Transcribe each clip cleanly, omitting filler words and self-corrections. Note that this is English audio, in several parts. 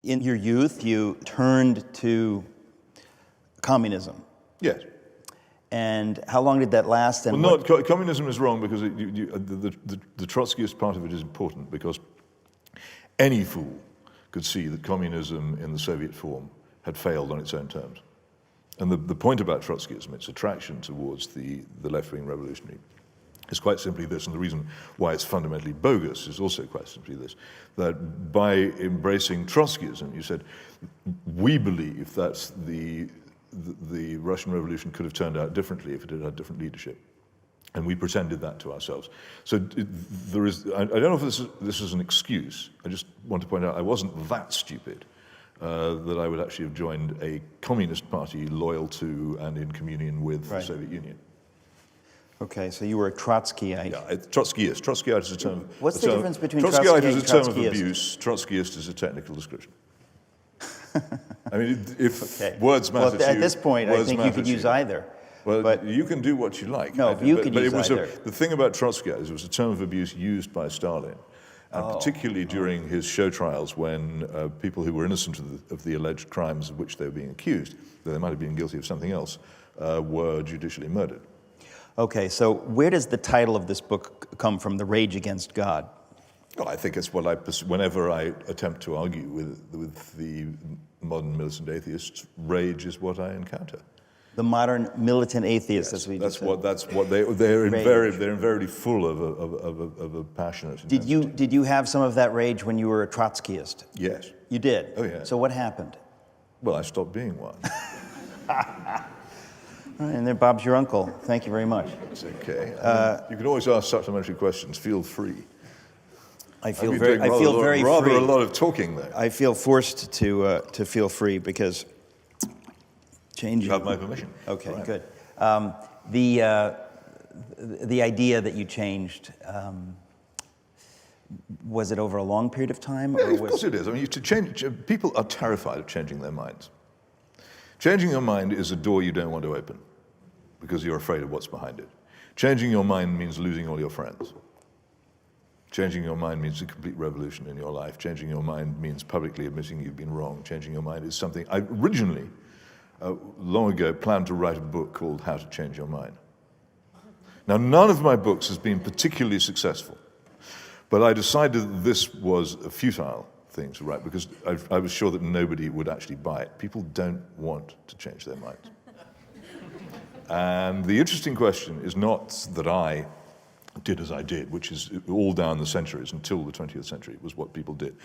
In your youth, you turned to communism. Yes. And how long did that last? And Well, communism is wrong because the Trotskyist part of it is important because any fool could see that communism in the Soviet form had failed on its own terms. And the point about Trotskyism, its attraction towards the left-wing revolutionary, is quite simply this, and the reason why it's fundamentally bogus is also quite simply this, that by embracing Trotskyism, you said, we believe that the Russian Revolution could have turned out differently if it had had different leadership. And we pretended that to ourselves. So there is, I don't know if this is an excuse. I just want to point out I wasn't that stupid that I would actually have joined a communist party loyal to and in communion with the Soviet Union. Okay, so you were a Trotskyite. Yeah, Trotskyist. Trotskyite is a term. What's the difference between Trotskyite Trotskyite is a and term of Trotskyist? abuse. Trotskyist is a technical description. I mean, if words matter well, at this point, I think you could use either. Well, but you can do what you like. No, you could use either. The thing about Trotsky is it was a term of abuse used by Stalin, and particularly during his show trials when people who were innocent of the alleged crimes of which they were being accused, though they might have been guilty of something else, were judicially murdered. Okay, so where does the title of this book come from, The Rage Against God? Well, I think it's what whenever I attempt to argue with the modern militant atheists, rage is what I encounter. The modern militant atheist, as we that's said. what they're invariably full of a passionate. Did you have some of that rage when you were a Trotskyist? Yes. You did? Oh, yeah. So what happened? Well, I stopped being one. All right, and there, Bob's your uncle. Thank you very much. It's okay. You can always ask supplementary questions. Feel free. I feel very free. Rather a lot of talking there. I feel forced to feel free because changing. You have my permission. Okay, right. Good. The idea that you changed, was it over a long period of time? Yeah, of course it is. I mean, people are terrified of changing their minds. Changing your mind is a door you don't want to open because you're afraid of what's behind it. Changing your mind means losing all your friends. Changing your mind means a complete revolution in your life. Changing your mind means publicly admitting you've been wrong. Changing your mind is something I originally, long ago, planned to write a book called How to Change Your Mind. Now, none of my books has been particularly successful, but I decided that this was a futile thing to write because I was sure that nobody would actually buy it. People don't want to change their minds. And the interesting question is not that I did as I did, which is all down the centuries until the 20th century. It was what people did.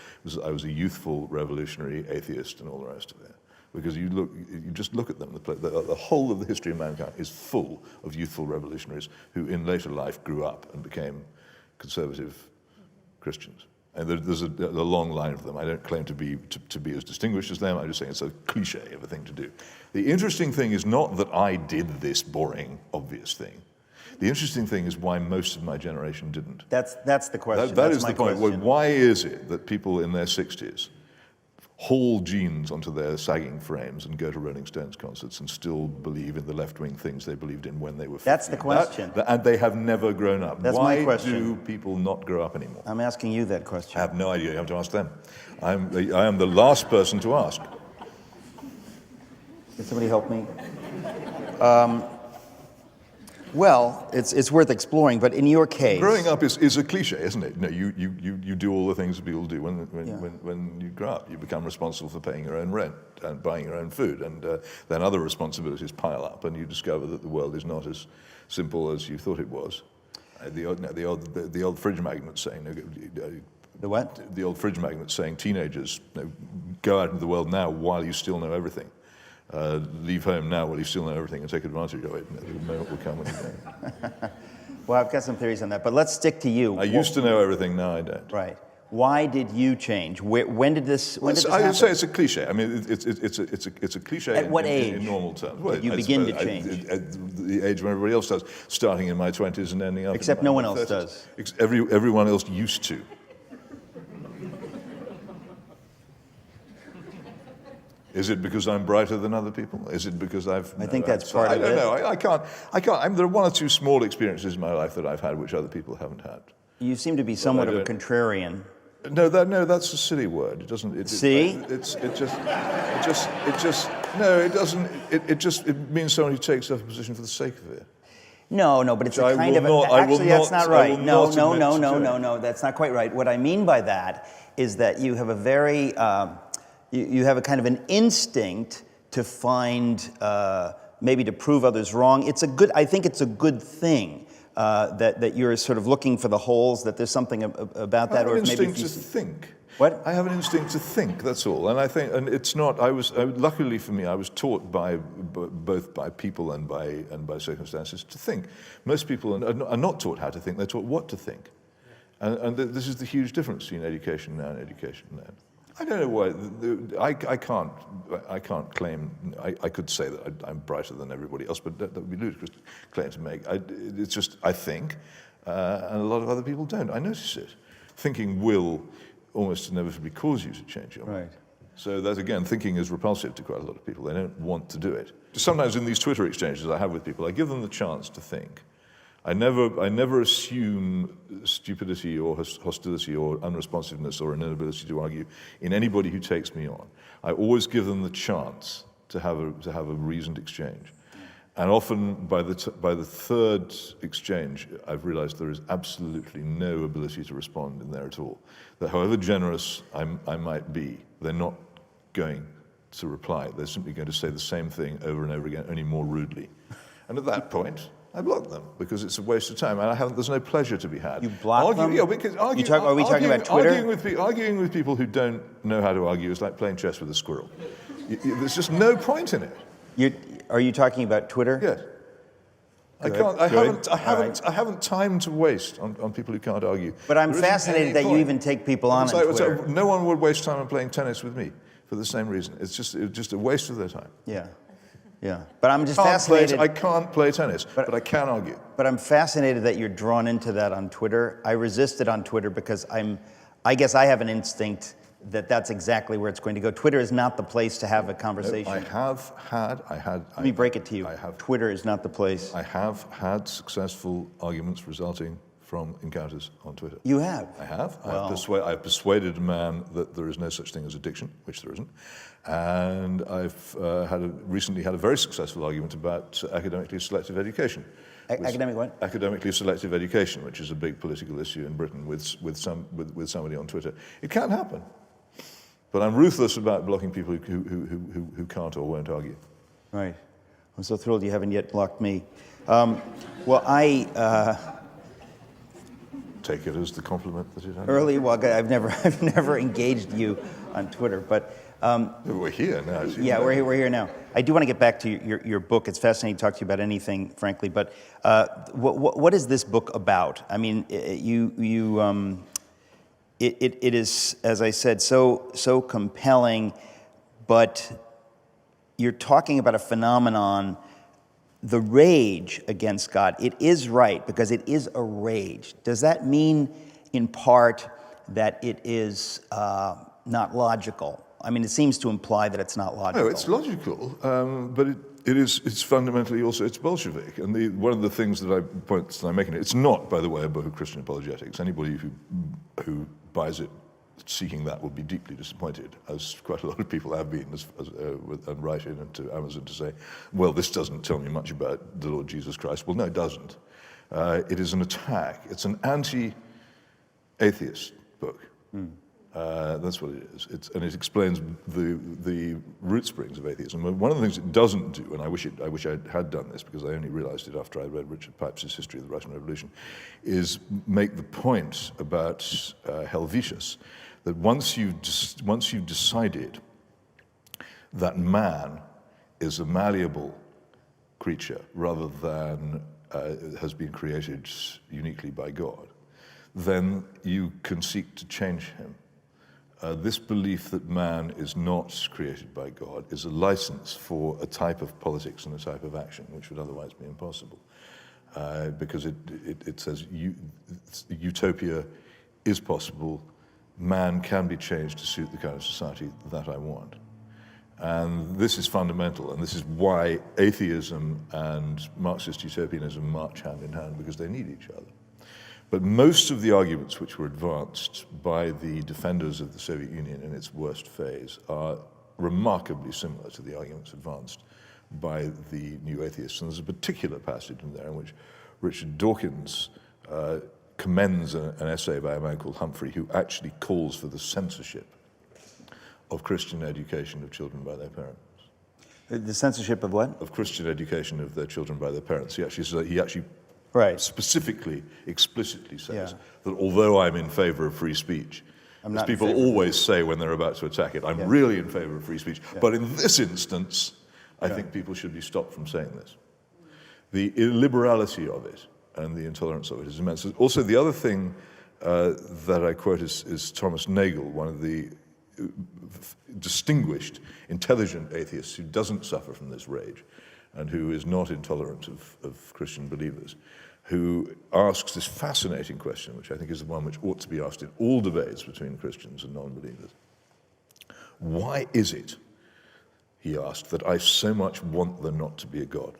I was a youthful revolutionary atheist and all the rest of it. Because you just look at them. The whole of the history of mankind is full of youthful revolutionaries who in later life grew up and became conservative Christians. And there's a long line of them. I don't claim to be as distinguished as them. I'm just saying it's a cliche of a thing to do. The interesting thing is not that I did this boring, obvious thing. The interesting thing is why most of my generation didn't. That's the question. That is the point. Well, why is it that people in their 60s haul jeans onto their sagging frames and go to Rolling Stones concerts and still believe in the left-wing things they believed in when they were 15? That's the question. And they have never grown up. That's my question. Why do people not grow up anymore? I'm asking you that question. I have no idea. You have to ask them. I am the last person to ask. Can somebody help me? Well, it's worth exploring, but in your case... Growing up is a cliche, isn't it? No, you do all the things that people do when you grow up. You become responsible for paying your own rent and buying your own food, and then other responsibilities pile up, and you discover that the world is not as simple as you thought it was. The old fridge magnet saying... The what? The old fridge magnet saying, teenagers, go out into the world now while you still know everything. Leave home now while you still know everything and take advantage of it. The moment will come when you don't. Well, I've got some theories on that, but let's stick to you. I used to know everything, now I don't. Right. Why did you change? When did this happen? I would say it's a cliche. I mean, it's a cliche. At what age? In normal terms. Well, did you begin to change? At the age when everybody else does, starting in my 20s and ending up. Except in no my one else 30s. does. Everyone else used to. Is it because I'm brighter than other people? Is it because I think that's part of it. I don't know. I can't. I mean, there are one or two small experiences in my life that I've had which other people haven't had. You seem to be somewhat of a contrarian. No, that's a silly word. It doesn't. See? It means someone who takes up a position for the sake of it. No, but it's Which a kind of... Actually, that's not right. No, that's not quite right. What I mean by that is that you have a very... you have a kind of an instinct to find... maybe to prove others wrong. I think it's a good thing that you're sort of looking for the holes, that there's something about that. I have an instinct to think. What? I have an instinct to think, that's all. And I think, and it's not, luckily for me, I was taught both by people and by circumstances to think. Most people are not taught how to think, they're taught what to think. And this is the huge difference between education now and education then. I don't know why, I can't claim, I could say that I'm brighter than everybody else, but that would be ludicrous claim to make. It's just, I think, and a lot of other people don't. I notice it. Thinking will almost inevitably cause you to change your mind. Right. So that, again, thinking is repulsive to quite a lot of people. They don't want to do it. Sometimes in these Twitter exchanges I have with people, I give them the chance to think. I never assume stupidity or hostility or unresponsiveness or an inability to argue in anybody who takes me on. I always give them the chance to have a reasoned exchange. And often by the third exchange, I've realized there is absolutely no ability to respond in there at all. That however generous I might be, they're not going to reply. They're simply going to say the same thing over and over again, only more rudely. And at that point, I block them because it's a waste of time, and there's no pleasure to be had. You block them? Yeah, because are we talking about Twitter? Arguing with people who don't know how to argue is like playing chess with a squirrel. There's just no point in it. Are you talking about Twitter? Yes. I haven't time to waste on people who can't argue. But I'm fascinated that you even take people on Twitter. No one would waste time on playing tennis with me for the same reason. It's just a waste of their time. Yeah. But I'm just fascinated. I can't play tennis, but I can argue. But I'm fascinated that you're drawn into that on Twitter. I resist it on Twitter because I guess I have an instinct that that's exactly where it's going to go. Twitter is not the place to have a conversation. Let me break it to you. Twitter is not the place. I have had successful arguments resulting from encounters on Twitter. You have? I have. Well. I've persuaded a man that there is no such thing as addiction, which there isn't. And I've recently had a very successful argument about academically selective education. Academic what? Academically selective education, which is a big political issue in Britain with somebody on Twitter. It can happen. But I'm ruthless about blocking people who can't or won't argue. Right. I'm so thrilled you haven't yet blocked me. Well, I take it as the compliment that it had. I've never engaged you on Twitter, but we're here now. Yeah, we're here now. I do want to get back to your book. It's fascinating to talk to you about anything, frankly. But what is this book about? I mean, It is, as I said, so compelling, but you're talking about a phenomenon, the rage against God. It is right, because it is a rage. Does that mean, in part, that it is not logical? I mean, it seems to imply that it's not logical. No, it's logical, but it's fundamentally also, it's Bolshevik. And one of the things points that I'm making, it's not, by the way, a book of Christian apologetics. Anybody who buys it seeking that will be deeply disappointed, as quite a lot of people have been, and write in to Amazon to say, well, this doesn't tell me much about the Lord Jesus Christ. Well, no, it doesn't. It is an attack. It's an anti-atheist book. That's what it is. And it explains the root springs of atheism. One of the things it doesn't do, and I wish I had done this because I only realized it after I read Richard Pipes' History of the Russian Revolution, is make the point about Helvetius, that once you've decided that man is a malleable creature rather than has been created uniquely by God, then you can seek to change him. This belief that man is not created by God is a license for a type of politics and a type of action which would otherwise be impossible, because it says utopia is possible, man can be changed to suit the kind of society that I want. And this is fundamental, and this is why atheism and Marxist utopianism march hand in hand, because they need each other. But most of the arguments which were advanced by the defenders of the Soviet Union in its worst phase are remarkably similar to the arguments advanced by the new atheists. And there's a particular passage in there in which Richard Dawkins commends an essay by a man called Humphrey, who actually calls for the censorship of Christian education of children by their parents. The censorship of what? Of Christian education of their children by their parents. He actually Right. specifically, explicitly says Yeah. that although I'm in favor of free speech, as people always say when they're about to attack it, I'm really in favor of free speech. Yeah. But in this instance, I think people should be stopped from saying this. The illiberality of it and the intolerance of it is immense. Also, the other thing that I quote is Thomas Nagel, one of the distinguished, intelligent atheists who doesn't suffer from this rage and who is not intolerant of Christian believers, who asks this fascinating question, which I think is the one which ought to be asked in all debates between Christians and non-believers. Why is it, he asked, that I so much want there not to be a God?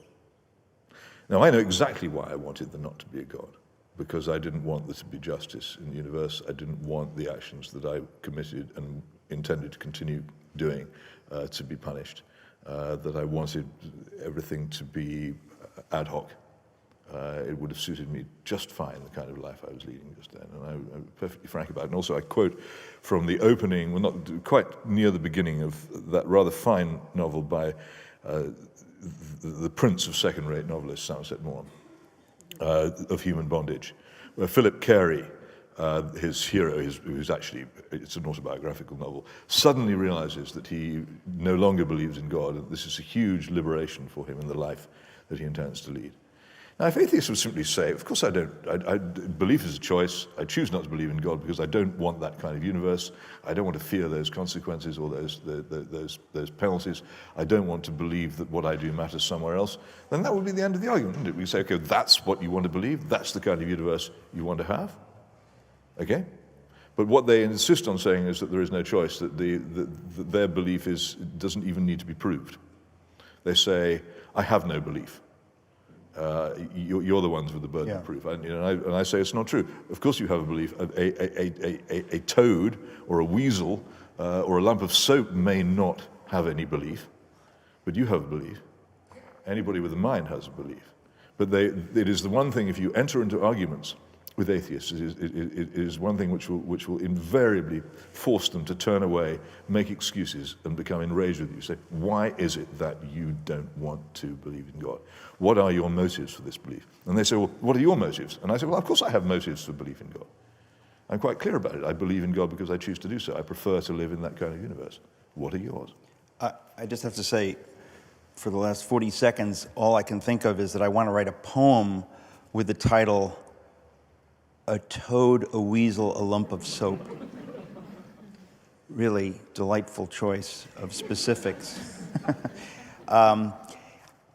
Now, I know exactly why I wanted there not to be a God, because I didn't want there to be justice in the universe. I didn't want the actions that I committed and intended to continue doing to be punished, that I wanted everything to be ad hoc. It would have suited me just fine, the kind of life I was leading just then, and I'm perfectly frank about it. And also I quote from the opening, well, not quite near the beginning of that rather fine novel by the prince of second-rate novelist, Somerset Maugham, of Human Bondage, where Philip Carey, his hero, who's actually, it's an autobiographical novel, suddenly realizes that he no longer believes in God, and this is a huge liberation for him in the life that he intends to lead. Now, if atheists would simply say, of course I don't, belief is a choice, I choose not to believe in God because I don't want that kind of universe, I don't want to fear those consequences or those penalties, I don't want to believe that what I do matters somewhere else, then that would be the end of the argument, wouldn't it? We say, okay, that's what you want to believe, that's the kind of universe you want to have, okay? But what they insist on saying is that there is no choice, that their belief doesn't even need to be proved. They say, I have no belief. You're the ones with the burden of proof. And I say it's not true. Of course you have a belief. A toad or a weasel or a lump of soap may not have any belief, but you have a belief. Anybody with a mind has a belief. But it is the one thing, if you enter into arguments with atheists, it is one thing which will invariably force them to turn away, make excuses, and become enraged with you. Say, why is it that you don't want to believe in God? What are your motives for this belief? And they say, well, what are your motives? And I say, well, of course I have motives for belief in God. I'm quite clear about it. I believe in God because I choose to do so. I prefer to live in that kind of universe. What are yours? I just have to say, for the last 40 seconds, all I can think of is that I want to write a poem with the title, A Toad, a Weasel, a Lump of Soap. Really delightful choice of specifics.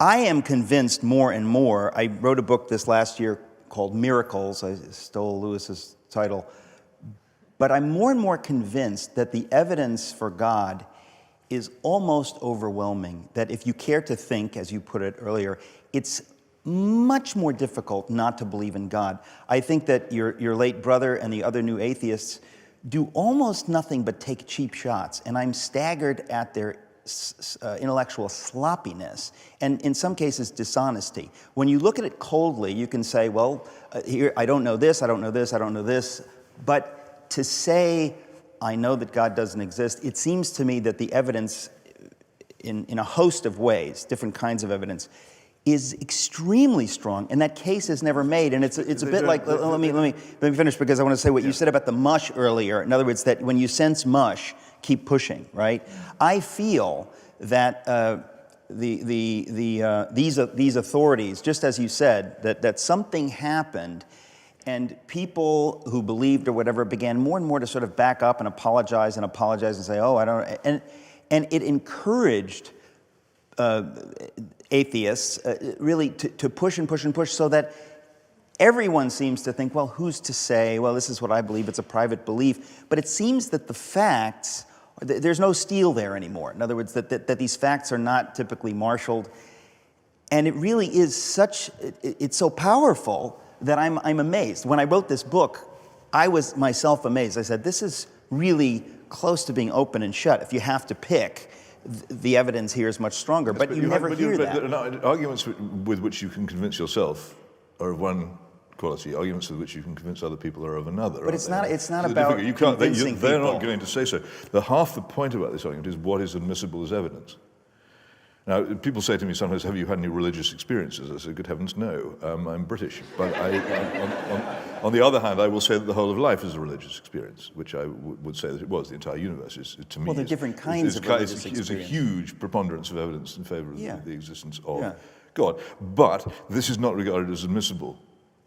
I am convinced more and more. I wrote a book this last year called Miracles. I stole Lewis's title. But I'm more and more convinced that the evidence for God is almost overwhelming, that if you care to think, as you put it earlier, it's much more difficult not to believe in God. I think that your late brother and the other new atheists do almost nothing but take cheap shots, and I'm staggered at their intellectual sloppiness, and in some cases dishonesty. When you look at it coldly, you can say, well, here, I don't know this, I don't know this, I don't know this, but to say, I know that God doesn't exist, it seems to me that the evidence in a host of ways, different kinds of evidence, is extremely strong, and that case is never made. And it's a bit like, let me finish, because I want to say what you said about the mush earlier. In other words, that when you sense mush, keep pushing, right? I feel that these authorities, just as you said, that something happened, and people who believed or whatever began more and more to sort of back up and apologize and say, oh, I don't, and it encouraged atheists really to push and push and push, so that everyone seems to think, well, who's to say, well, this is what I believe, it's a private belief. But it seems that the facts, there's no steel there anymore. In other words, that these facts are not typically marshaled. And it really is it's so powerful that I'm amazed. When I wrote this book, I was myself amazed. I said, this is really close to being open and shut. If you have to pick, the evidence here is much stronger. But you never hear that. Arguments with which you can convince yourself are of one quality. Arguments with which you can convince other people are of another. But it's not about convincing people. They're not going to say so. Half the point about this argument is what is admissible as evidence. Now, people say to me sometimes, have you had any religious experiences? I say, good heavens, no. I'm British. But on the other hand, I will say that the whole of life is a religious experience, which I would say that it was. The entire universe is, to me, well, there are different kinds of religious experience. There's a huge preponderance of evidence in favor of the existence of God. But this is not regarded as admissible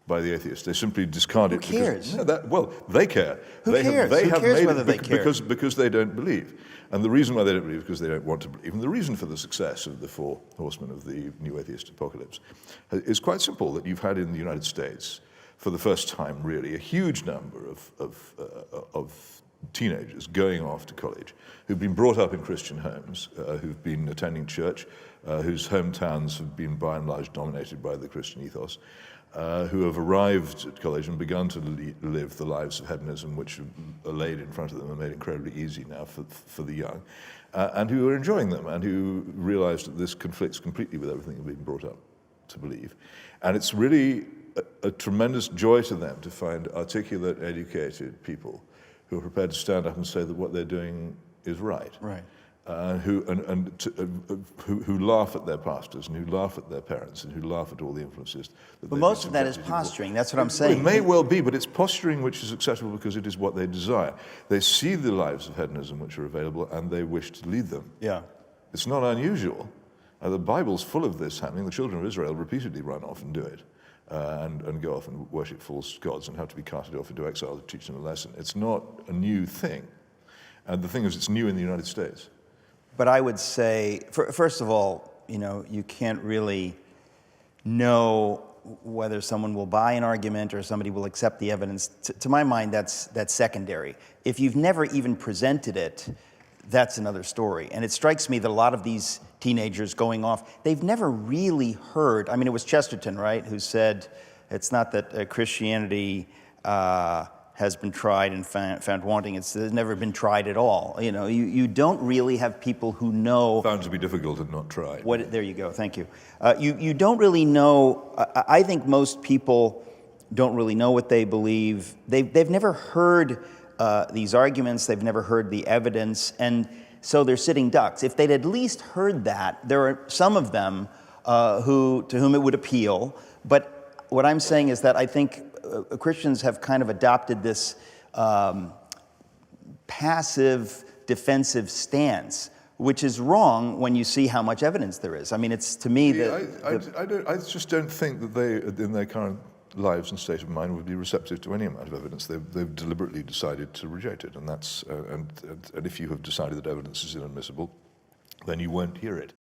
by the atheists. They simply discard it. Who cares? They care. Who cares? Who cares whether they care? Because they don't believe. And the reason why they don't believe is because they don't want to believe. And the reason for the success of the four horsemen of the new atheist apocalypse is quite simple, that you've had in the United States, for the first time really, a huge number of teenagers going off to college who've been brought up in Christian homes, who've been attending church, whose hometowns have been by and large dominated by the Christian ethos, who have arrived at college and begun to live the lives of hedonism, which are laid in front of them and made incredibly easy now for the young, and who are enjoying them, and who realize that this conflicts completely with everything they've been brought up to believe. And it's really a tremendous joy to them to find articulate, educated people who are prepared to stand up and say that what they're doing is right. Right. Who laugh at their pastors, and who laugh at their parents, and who laugh at all the influences. But most of that is posturing. That's what I'm saying. It may well be, but it's posturing which is acceptable because it is what they desire. They see the lives of hedonism which are available, and they wish to lead them. Yeah. It's not unusual. The Bible's full of this happening. The children of Israel repeatedly run off and do it, and go off and worship false gods and have to be carted off into exile to teach them a lesson. It's not a new thing. And the thing is, it's new in the United States. But I would say, first of all, you can't really know whether someone will buy an argument or somebody will accept the evidence. To my mind, that's secondary. If you've never even presented it, that's another story. And it strikes me that a lot of these teenagers going off, they've never really heard. I mean, it was Chesterton, right, who said, it's not that Christianity has been tried and found wanting. It's never been tried at all. You don't really have people who know. Found to be difficult and not tried. There you go. Thank you. You don't really know. I think most people don't really know what they believe. They've never heard these arguments. They've never heard the evidence, and so they're sitting ducks. If they'd at least heard that, there are some of them to whom it would appeal. But what I'm saying is that I think Christians have kind of adopted this passive, defensive stance, which is wrong when you see how much evidence there is. I mean, it's to me that... I just don't think that they, in their current lives and state of mind, would be receptive to any amount of evidence. They've deliberately decided to reject it, and that's and if you have decided that evidence is inadmissible, then you won't hear it.